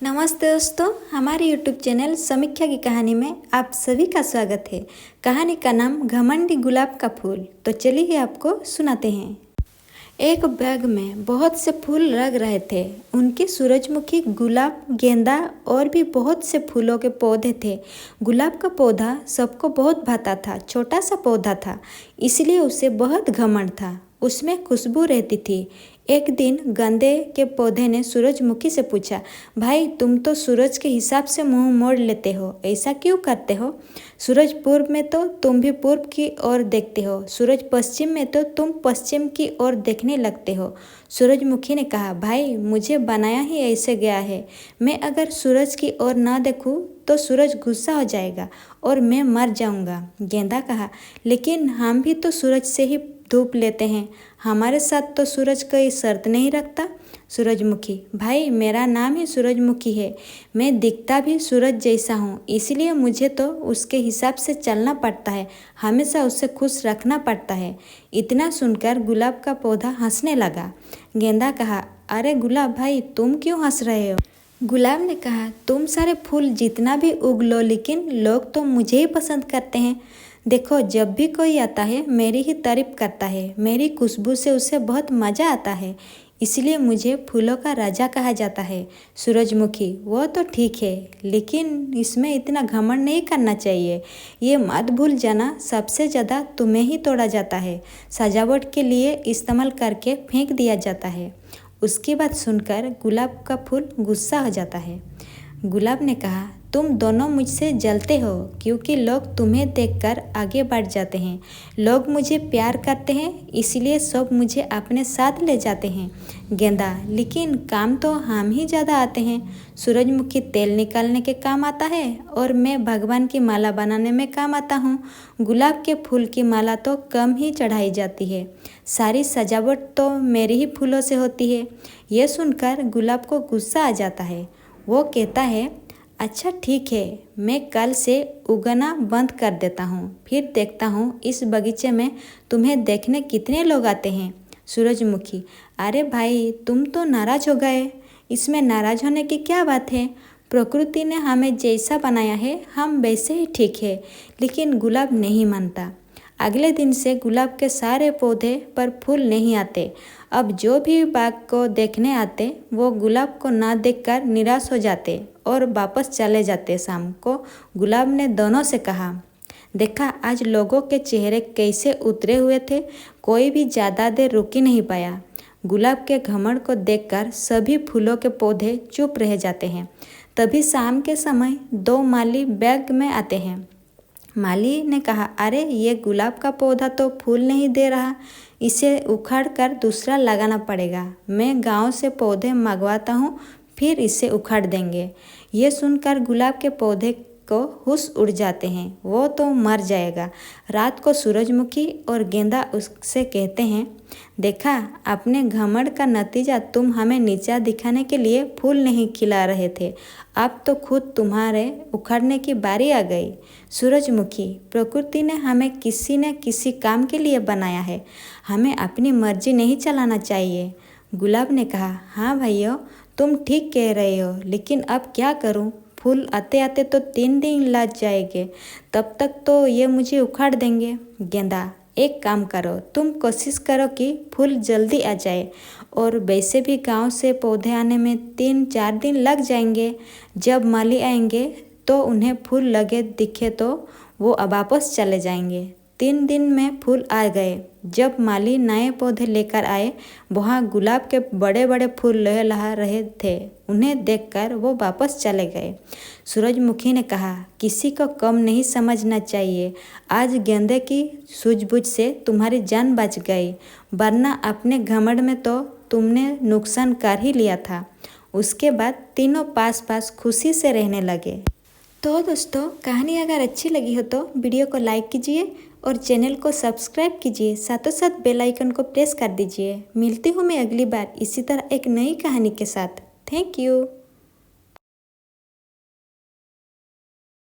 नमस्ते दोस्तों, हमारे YouTube चैनल समीक्षा की कहानी में आप सभी का स्वागत है। कहानी का नाम घमंडी गुलाब का फूल। तो चलिए आपको सुनाते हैं। एक बैग में बहुत से फूल लग रहे थे। उनके सूरजमुखी, गुलाब, गेंदा और भी बहुत से फूलों के पौधे थे। गुलाब का पौधा सबको बहुत भाता था। छोटा सा पौधा था, इसलिए उसे बहुत घमंड था। उसमें खुशबू रहती थी। एक दिन गेंदे के पौधे ने सूरजमुखी से पूछा, भाई तुम तो सूरज के हिसाब से मुंह मोड़ लेते हो, ऐसा क्यों करते हो? सूरज पूर्व में तो तुम भी पूर्व की ओर देखते हो, सूरज पश्चिम में तो तुम पश्चिम की ओर देखने लगते हो। सूरजमुखी ने कहा, भाई मुझे बनाया ही ऐसे गया है। मैं अगर सूरज की ओर ना देखूं तो सूरज गुस्सा हो जाएगा और मैं मर जाऊंगा। गेंदा कहा, लेकिन हम भी तो सूरज से ही धूप लेते हैं, हमारे साथ तो सूरज कोई शर्त नहीं रखता। सूरजमुखी, भाई मेरा नाम ही सूरजमुखी है, मैं दिखता भी सूरज जैसा हूँ, इसलिए मुझे तो उसके हिसाब से चलना पड़ता है, हमेशा उसे खुश रखना पड़ता है। इतना सुनकर गुलाब का पौधा हंसने लगा। गेंदा कहा, अरे गुलाब भाई तुम क्यों हंस रहे हो? गुलाब ने कहा, तुम सारे फूल जितना भी उग लो, लेकिन लोग तो मुझे ही पसंद करते हैं। देखो, जब भी कोई आता है मेरी ही तारीफ करता है, मेरी खुशबू से उसे बहुत मज़ा आता है, इसलिए मुझे फूलों का राजा कहा जाता है। सूरजमुखी, वो तो ठीक है, लेकिन इसमें इतना घमंड नहीं करना चाहिए। ये मत भूल जाना, सबसे ज़्यादा तुम्हें ही तोड़ा जाता है, सजावट के लिए इस्तेमाल करके फेंक दिया जाता है। उसकी बात सुनकर गुलाब का फूल गुस्सा हो जाता है। गुलाब ने कहा, तुम दोनों मुझसे जलते हो क्योंकि लोग तुम्हें देखकर आगे बढ़ जाते हैं। लोग मुझे प्यार करते हैं, इसलिए सब मुझे अपने साथ ले जाते हैं। गेंदा, लेकिन काम तो हम ही ज़्यादा आते हैं। सूरजमुखी तेल निकालने के काम आता है और मैं भगवान की माला बनाने में काम आता हूँ। गुलाब के फूल की माला तो कम ही चढ़ाई जाती है, सारी सजावट तो मेरे ही फूलों से होती है। यह सुनकर गुलाब को गुस्सा आ जाता है। वो कहता है, अच्छा ठीक है, मैं कल से उगना बंद कर देता हूँ, फिर देखता हूँ इस बगीचे में तुम्हें देखने कितने लोग आते हैं। सूरजमुखी, अरे भाई तुम तो नाराज हो गए, इसमें नाराज होने की क्या बात है? प्रकृति ने हमें जैसा बनाया है हम वैसे ही ठीक है। लेकिन गुलाब नहीं मानता। अगले दिन से गुलाब के सारे पौधे पर फूल नहीं आते। अब जो भी बाग को देखने आते वो गुलाब को ना देखकर निराश हो जाते और वापस चले जाते। शाम को गुलाब ने दोनों से कहा, देखा आज लोगों के चेहरे कैसे उतरे हुए थे, कोई भी ज़्यादा देर रुक ही नहीं पाया। गुलाब के घमंड को देखकर सभी फूलों के पौधे चुप रह जाते हैं। तभी शाम के समय दो माली बैग में आते हैं। माली ने कहा, अरे ये गुलाब का पौधा तो फूल नहीं दे रहा, इसे उखाड़ कर दूसरा लगाना पड़ेगा। मैं गांव से पौधे मंगवाता हूँ, फिर इसे उखाड़ देंगे। ये सुनकर गुलाब के पौधे को होश उड़ जाते हैं, वो तो मर जाएगा। रात को सूरजमुखी और गेंदा उससे कहते हैं, देखा अपने घमंड का नतीजा, तुम हमें नीचा दिखाने के लिए फूल नहीं खिला रहे थे, अब तो खुद तुम्हारे उखाड़ने की बारी आ गई। सूरजमुखी, प्रकृति ने हमें किसी न किसी काम के लिए बनाया है, हमें अपनी मर्जी नहीं चलाना चाहिए। गुलाब ने कहा, हाँ भाइयों तुम ठीक कह रहे हो, लेकिन अब क्या करूं? फूल आते आते तो 3 दिन लग जाएंगे, तब तक तो ये मुझे उखाड़ देंगे। गेंदा, एक काम करो, तुम कोशिश करो कि फूल जल्दी आ जाए, और वैसे भी गांव से पौधे आने में 3-4 दिन लग जाएंगे। जब माली आएंगे तो उन्हें फूल लगे दिखे तो वो वापस चले जाएंगे। 3 दिन में फूल आ गए। जब माली नए पौधे लेकर आए, वहाँ गुलाब के बड़े बड़े फूल लहलहा रहे थे। उन्हें देखकर वो वापस चले गए। सूरजमुखी ने कहा, किसी को कम नहीं समझना चाहिए, आज गेंदे की सूझबूझ से तुम्हारी जान बच गई, वरना अपने घमंड में तो तुमने नुकसान कर ही लिया था। उसके बाद तीनों पास पास खुशी से रहने लगे। तो दोस्तों, कहानी अगर अच्छी लगी हो तो वीडियो को लाइक कीजिए और चैनल को सब्सक्राइब कीजिए, साथों साथ बेल आइकन को प्रेस कर दीजिए। मिलती हूँ मैं अगली बार इसी तरह एक नई कहानी के साथ। Thank you.